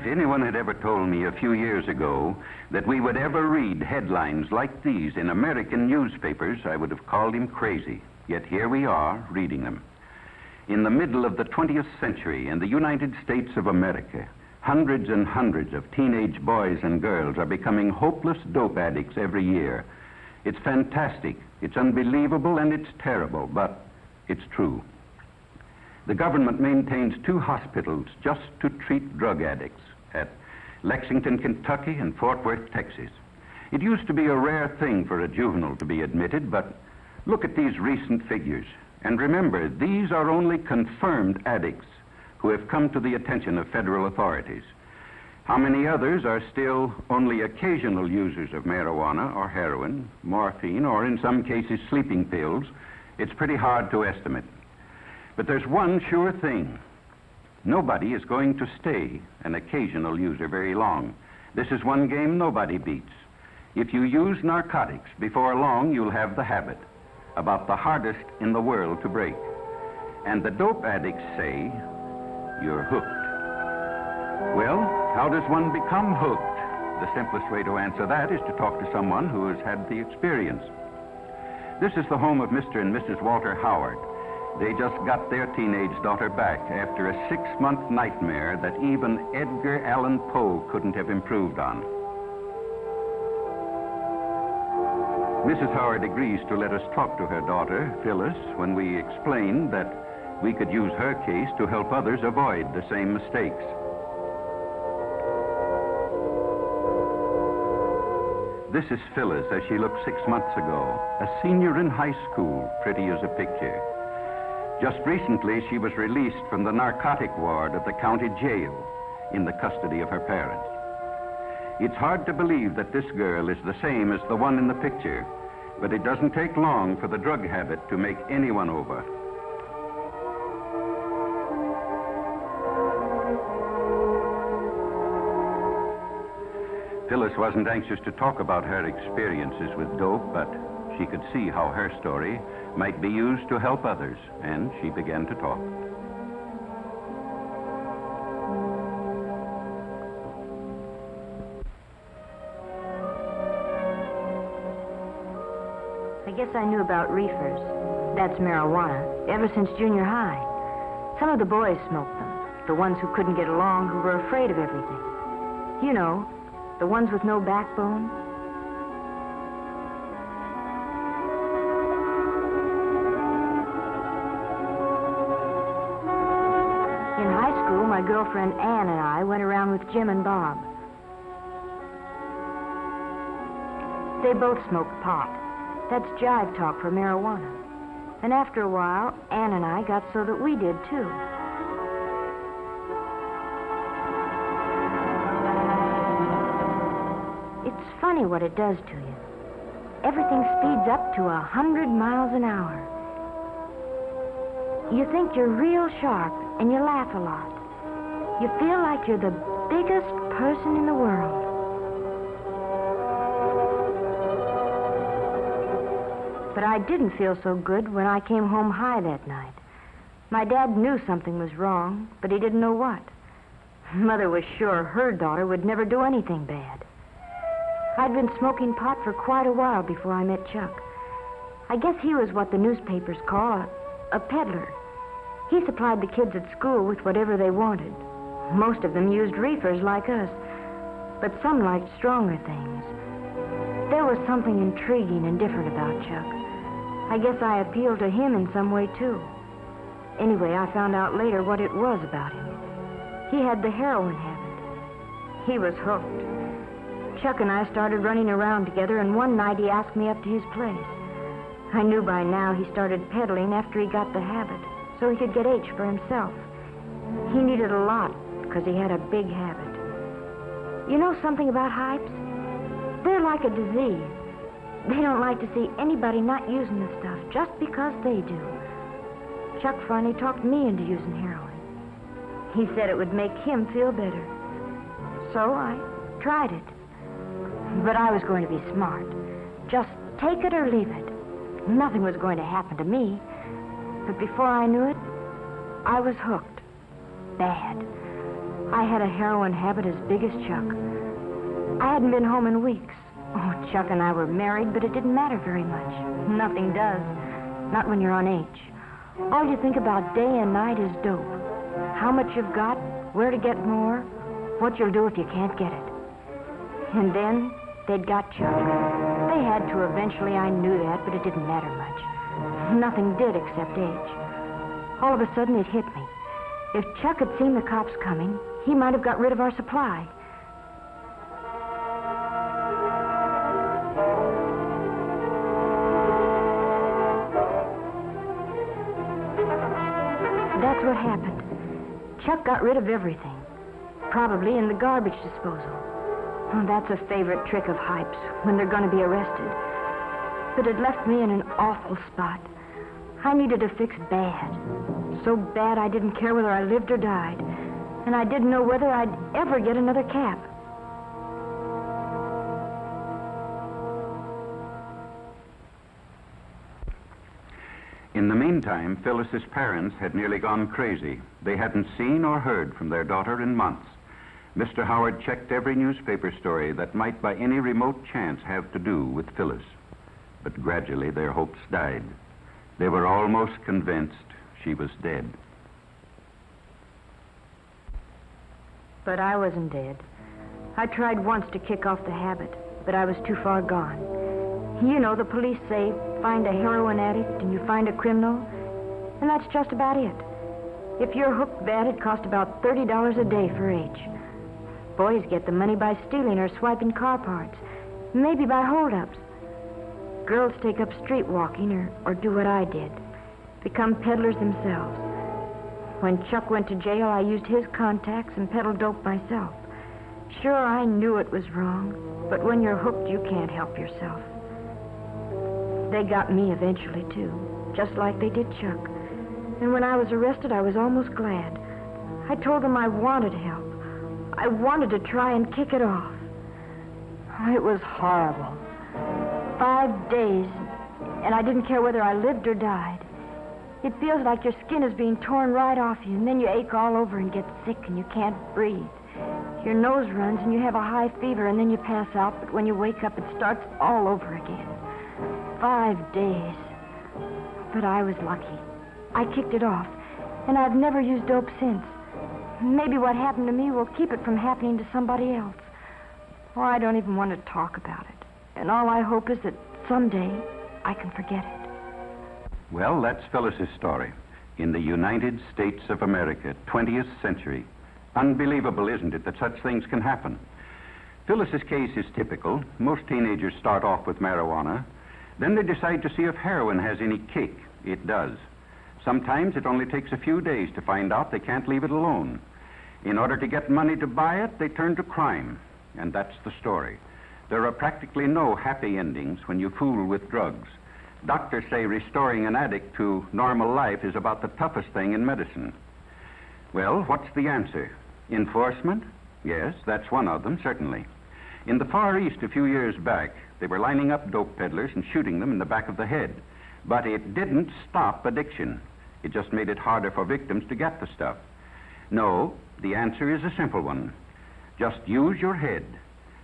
If anyone had ever told me a few years ago that we would ever read headlines like these in American newspapers, I would have called him crazy. Yet here we are, reading them. In the middle of the 20th century, in the United States of America, hundreds and hundreds of teenage boys and girls are becoming hopeless dope addicts every year. It's fantastic, it's unbelievable, and it's terrible, but it's true. The government maintains 2 hospitals just to treat drug addicts at Lexington, Kentucky, and Fort Worth, Texas. It used to be a rare thing for a juvenile to be admitted, but look at these recent figures. And remember, these are only confirmed addicts who have come to the attention of federal authorities. How many others are still only occasional users of marijuana or heroin, morphine, or in some cases sleeping pills? It's pretty hard to estimate. But there's one sure thing. Nobody is going to stay an occasional user very long. This is one game nobody beats. If you use narcotics, before long you'll have the habit, about the hardest in the world to break. And the dope addicts say, you're hooked. Well, how does one become hooked? The simplest way to answer that is to talk to someone who has had the experience. This is the home of Mr. and Mrs. Walter Howard. They just got their teenage daughter back after a 6-month nightmare that even Edgar Allan Poe couldn't have improved on. Mrs. Howard agrees to let us talk to her daughter, Phyllis, when we explain that we could use her case to help others avoid the same mistakes. This is Phyllis as she looked 6 months ago, a senior in high school, pretty as a picture. Just recently, she was released from the narcotic ward of the county jail in the custody of her parents. It's hard to believe that this girl is the same as the one in the picture, but it doesn't take long for the drug habit to make anyone over. Phyllis wasn't anxious to talk about her experiences with dope, but she could see how her story might be used to help others, and she began to talk. I guess I knew about reefers, that's marijuana, ever since junior high. Some of the boys smoked them, the ones who couldn't get along, who were afraid of everything. You know, the ones with no backbone. In high school, my girlfriend Ann and I went around with Jim and Bob. They both smoked pot. That's jive talk for marijuana. And after a while, Ann and I got so that we did, too. It's funny what it does to you. Everything speeds up to 100 miles an hour. You think you're real sharp, and you laugh a lot. You feel like you're the biggest person in the world. But I didn't feel so good when I came home high that night. My dad knew something was wrong, but he didn't know what. Mother was sure her daughter would never do anything bad. I'd been smoking pot for quite a while before I met Chuck. I guess he was what the newspapers call a peddler. He supplied the kids at school with whatever they wanted. Most of them used reefers like us, but some liked stronger things. There was something intriguing and different about Chuck. I guess I appealed to him in some way, too. Anyway, I found out later what it was about him. He had the heroin habit. He was hooked. Chuck and I started running around together, and one night he asked me up to his place. I knew by now he started peddling after he got the habit, so he could get H for himself. He needed a lot, because he had a big habit. You know something about hypes? They're like a disease. They don't like to see anybody not using the stuff just because they do. Chuck finally talked me into using heroin. He said it would make him feel better. So I tried it. But I was going to be smart. Just take it or leave it. Nothing was going to happen to me. But before I knew it, I was hooked. Bad. I had a heroin habit as big as Chuck. I hadn't been home in weeks. Oh, Chuck and I were married, but it didn't matter very much. Nothing does. Not when you're on H. All you think about day and night is dope. How much you've got, where to get more, what you'll do if you can't get it. And then they'd got Chuck. They had to eventually, I knew that, but it didn't matter much. Nothing did except age. All of a sudden it hit me. If Chuck had seen the cops coming, he might have got rid of our supply. That's what happened. Chuck got rid of everything. Probably in the garbage disposal. Oh, that's a favorite trick of Hype's when they're going to be arrested. But it left me in an awful spot. I needed a fix bad. So bad I didn't care whether I lived or died. And I didn't know whether I'd ever get another cap. In the meantime, Phyllis's parents had nearly gone crazy. They hadn't seen or heard from their daughter in months. Mr. Howard checked every newspaper story that might by any remote chance have to do with Phyllis. But gradually their hopes died. They were almost convinced she was dead. But I wasn't dead. I tried once to kick off the habit, but I was too far gone. You know, the police say, find a heroin addict and you find a criminal, and that's just about it. If you're hooked bad, it costs about $30 a day for H. Boys get the money by stealing or swiping car parts, maybe by holdups. Girls take up street walking or do what I did, become peddlers themselves. When Chuck went to jail, I used his contacts and peddled dope myself. Sure, I knew it was wrong, but when you're hooked, you can't help yourself. They got me eventually, too, just like they did Chuck. And when I was arrested, I was almost glad. I told them I wanted help. I wanted to try and kick it off. It was horrible. 5 days, and I didn't care whether I lived or died. It feels like your skin is being torn right off you, and then you ache all over and get sick and you can't breathe. Your nose runs and you have a high fever, and then you pass out, but when you wake up, it starts all over again. 5 days. But I was lucky. I kicked it off, and I've never used dope since. Maybe what happened to me will keep it from happening to somebody else. Or I don't even want to talk about it. And all I hope is that someday I can forget it. Well, that's Phyllis's story. In the United States of America, 20th century. Unbelievable, isn't it, that such things can happen? Phyllis's case is typical. Most teenagers start off with marijuana. Then they decide to see if heroin has any kick. It does. Sometimes it only takes a few days to find out they can't leave it alone. In order to get money to buy it, they turn to crime. And that's the story. There are practically no happy endings when you fool with drugs. Doctors say restoring an addict to normal life is about the toughest thing in medicine. Well, what's the answer? Enforcement? Yes, that's one of them, certainly. In the Far East a few years back, they were lining up dope peddlers and shooting them in the back of the head. But it didn't stop addiction. It just made it harder for victims to get the stuff. No, the answer is a simple one. Just use your head.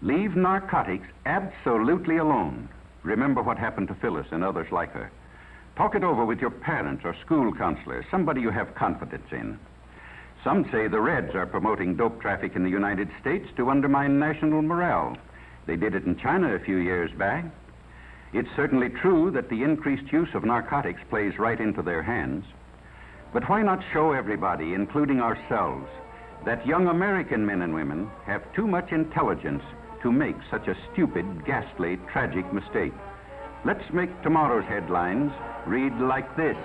Leave narcotics absolutely alone. Remember what happened to Phyllis and others like her. Talk it over with your parents or school counselor, somebody you have confidence in. Some say the Reds are promoting dope traffic in the United States to undermine national morale. They did it in China a few years back. It's certainly true that the increased use of narcotics plays right into their hands. But why not show everybody, including ourselves, that young American men and women have too much intelligence to make such a stupid, ghastly, tragic mistake? Let's make tomorrow's headlines read like this.